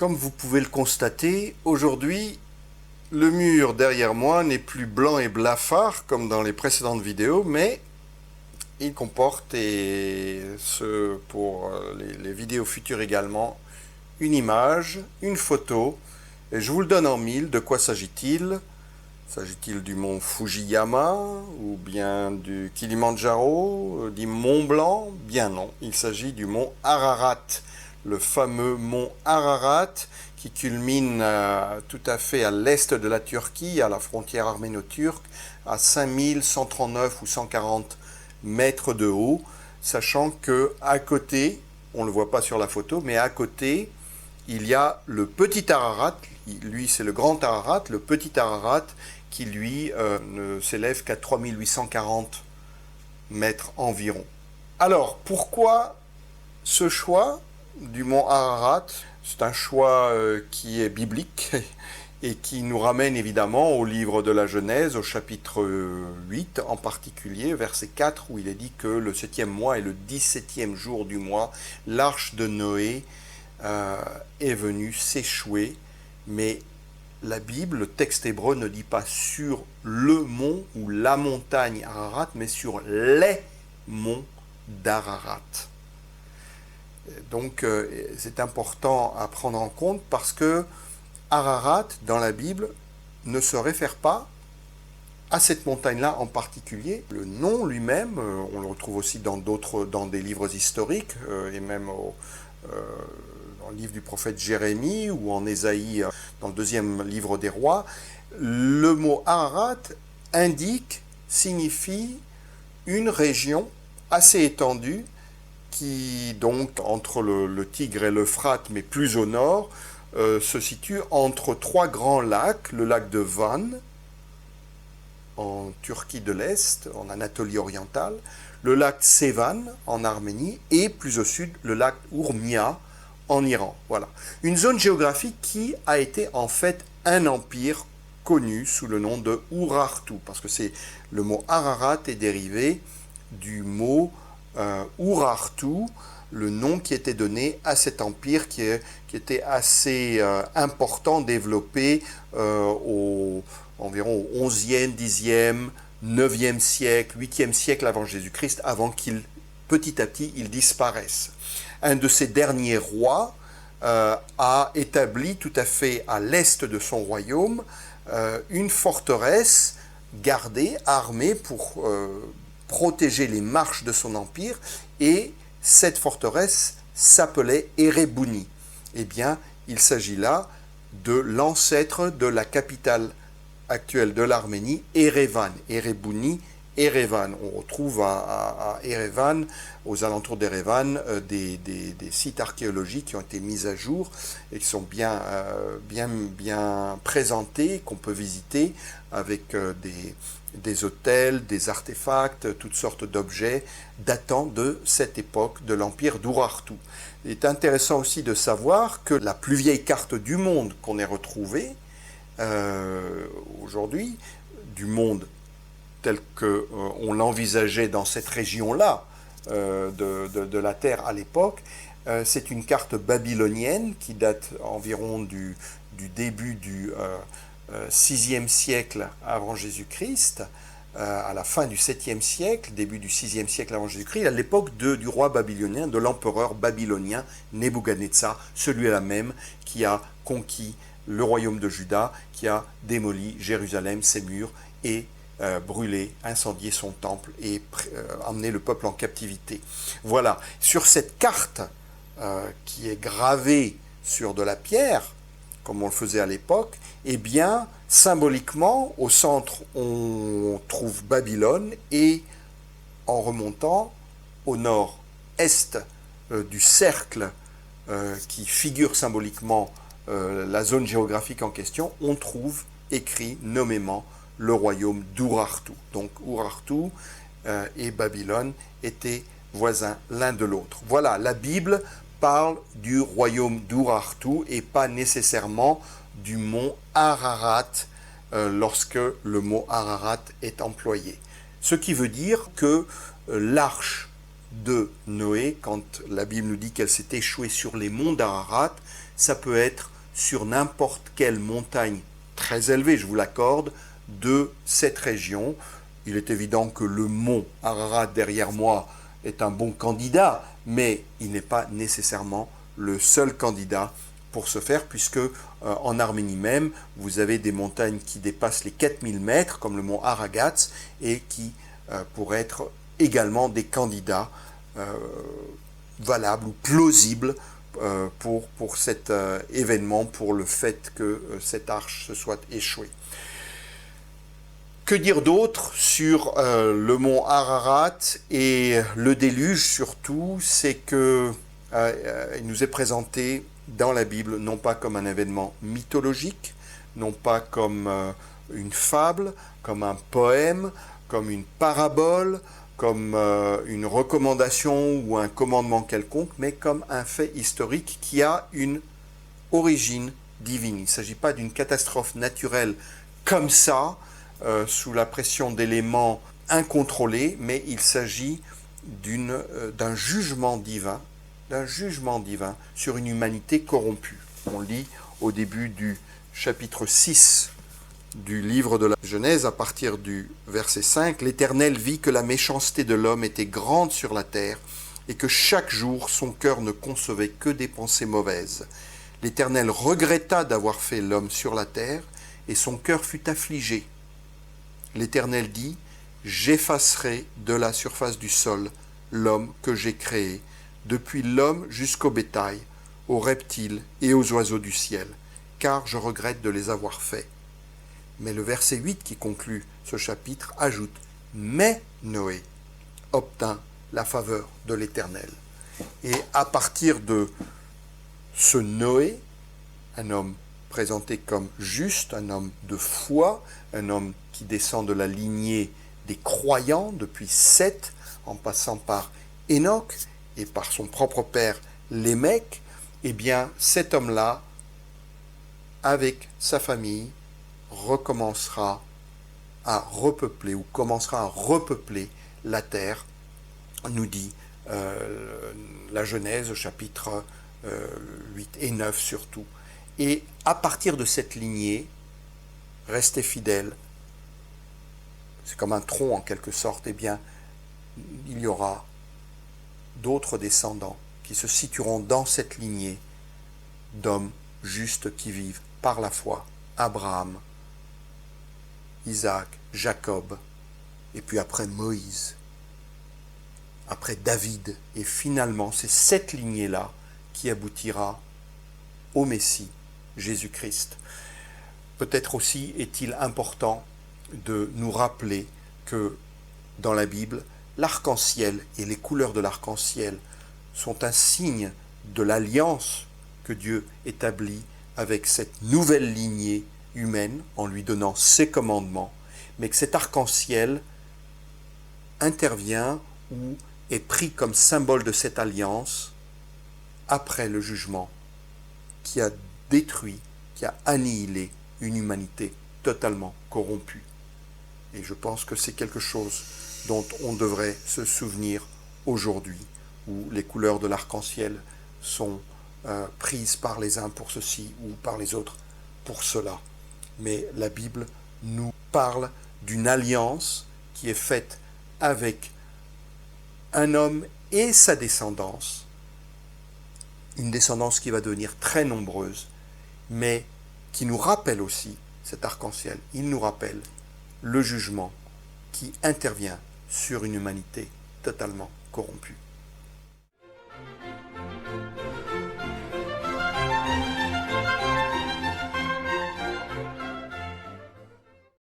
Comme vous pouvez le constater, aujourd'hui, le mur derrière moi n'est plus blanc et blafard comme dans les précédentes vidéos, mais il comporte, et ce pour les vidéos futures également, une image, une photo, et je vous le donne en mille. De quoi s'agit-il? S'agit-il du mont Fujiyama ou bien du Kilimandjaro, du Mont Blanc? Bien non, il s'agit du mont Ararat, le fameux mont Ararat qui culmine tout à fait à l'est de la Turquie, à la frontière arméno-turque, à 5139 ou 140 mètres de haut, sachant que à côté, on ne le voit pas sur la photo, mais à côté, il y a le petit Ararat. Lui c'est le grand Ararat, le petit Ararat qui lui ne s'élève qu'à 3840 mètres environ. Alors pourquoi ce choix du mont Ararat? C'est un choix qui est biblique et qui nous ramène évidemment au livre de la Genèse, au chapitre 8 en particulier, verset 4, où il est dit que le 7e mois est le 17e jour du mois, l'arche de Noé est venue s'échouer, mais la Bible, le texte hébreu ne dit pas sur le mont ou la montagne Ararat, mais sur les monts d'Ararat. Donc c'est important à prendre en compte parce que Ararat, dans la Bible, ne se réfère pas à cette montagne-là en particulier. Le nom lui-même, on le retrouve aussi dans des livres historiques, et même dans le livre du prophète Jérémie ou en Ésaïe, dans le deuxième livre des rois. Le mot Ararat signifie une région assez étendue qui, donc, entre le Tigre et l'Euphrate, mais plus au nord, se situe entre trois grands lacs, le lac de Van, en Turquie de l'Est, en Anatolie orientale, le lac Sevan, en Arménie, et plus au sud, le lac Urmia, en Iran. Voilà. Une zone géographique qui a été en fait un empire connu sous le nom de Urartu, parce que le mot Ararat est dérivé du mot Urartu, le nom qui était donné à cet empire qui était assez important, développé environ au 11e, 10e, 9e siècle, 8e siècle avant Jésus-Christ, avant qu'il, petit à petit, il disparaisse. Un de ces derniers rois a établi tout à fait à l'est de son royaume une forteresse gardée, armée pour protéger les marches de son empire, et cette forteresse s'appelait Erebuni. Eh bien, il s'agit là de l'ancêtre de la capitale actuelle de l'Arménie, Erevan. Erebuni, Erevan. On retrouve à Erevan, aux alentours d'Erevan, des sites archéologiques qui ont été mis à jour et qui sont bien présentés, qu'on peut visiter avec des hôtels, des artefacts, toutes sortes d'objets datant de cette époque de l'empire d'Urartu. Il est intéressant aussi de savoir que la plus vieille carte du monde qu'on ait retrouvée aujourd'hui, du monde tel qu'on l'envisageait dans cette région-là de la Terre à l'époque, c'est une carte babylonienne qui date environ du début du 6e siècle avant Jésus-Christ, à la fin du 7e siècle, début du 6e siècle avant Jésus-Christ, à l'époque du roi babylonien, de l'empereur babylonien Nebuchadnezzar, celui-là même qui a conquis le royaume de Juda, qui a démoli Jérusalem, ses murs, et brûlé, incendié son temple et emmené le peuple en captivité. Voilà, sur cette carte qui est gravée sur de la pierre, comme on le faisait à l'époque, eh bien, symboliquement, au centre, on trouve Babylone, et en remontant au nord-est du cercle qui figure symboliquement la zone géographique en question, on trouve écrit nommément le royaume d'Urartu. Donc Urartu et Babylone étaient voisins l'un de l'autre. Voilà, la Bible parle du royaume d'Urartu et pas nécessairement du mont Ararat lorsque le mot Ararat est employé. Ce qui veut dire que l'arche de Noé, quand la Bible nous dit qu'elle s'est échouée sur les monts d'Ararat, ça peut être sur n'importe quelle montagne très élevée, je vous l'accorde, de cette région. Il est évident que le mont Ararat derrière moi est un bon candidat, mais il n'est pas nécessairement le seul candidat pour ce faire, puisque en Arménie même, vous avez des montagnes qui dépassent les 4000 mètres, comme le mont Aragats, et qui pourraient être également des candidats valables ou plausibles pour cet événement, pour le fait que cette arche se soit échouée. Que dire d'autre sur le mont Ararat et le déluge surtout, c'est que il nous est présenté dans la Bible non pas comme un événement mythologique, non pas comme une fable, comme un poème, comme une parabole, comme une recommandation ou un commandement quelconque, mais comme un fait historique qui a une origine divine. Il ne s'agit pas d'une catastrophe naturelle comme ça, sous la pression d'éléments incontrôlés, mais il s'agit d'un jugement divin sur une humanité corrompue. On lit au début du chapitre 6 du livre de la Genèse, à partir du verset 5, « L'Éternel vit que la méchanceté de l'homme était grande sur la terre, et que chaque jour son cœur ne concevait que des pensées mauvaises. L'Éternel regretta d'avoir fait l'homme sur la terre, et son cœur fut affligé. L'Éternel dit, « J'effacerai de la surface du sol l'homme que j'ai créé, depuis l'homme jusqu'au bétail, aux reptiles et aux oiseaux du ciel, car je regrette de les avoir faits. » Mais le verset 8 qui conclut ce chapitre ajoute « Mais Noé obtint la faveur de l'Éternel. » Et à partir de ce Noé, un homme présenté comme juste, un homme de foi, un homme qui descend de la lignée des croyants depuis Seth, en passant par Enoch et par son propre père Lémec, eh bien cet homme-là, avec sa famille, recommencera à repeupler ou commencera à repeupler la terre, nous dit la Genèse, chapitre 8 et 9 surtout. Et à partir de cette lignée, restez fidèles, c'est comme un tronc en quelque sorte, eh bien, il y aura d'autres descendants qui se situeront dans cette lignée d'hommes justes qui vivent par la foi. Abraham, Isaac, Jacob, et puis après Moïse, après David, et finalement c'est cette lignée-là qui aboutira au Messie, Jésus-Christ. Peut-être aussi est-il important de nous rappeler que dans la Bible, l'arc-en-ciel et les couleurs de l'arc-en-ciel sont un signe de l'alliance que Dieu établit avec cette nouvelle lignée humaine en lui donnant ses commandements, mais que cet arc-en-ciel intervient ou est pris comme symbole de cette alliance après le jugement qui a détruit, qui a annihilé une humanité totalement corrompue. Et je pense que c'est quelque chose dont on devrait se souvenir aujourd'hui, où les couleurs de l'arc-en-ciel sont prises par les uns pour ceci ou par les autres pour cela. Mais la Bible nous parle d'une alliance qui est faite avec un homme et sa descendance, une descendance qui va devenir très nombreuse, mais qui nous rappelle aussi, cet arc-en-ciel, il nous rappelle le jugement qui intervient sur une humanité totalement corrompue.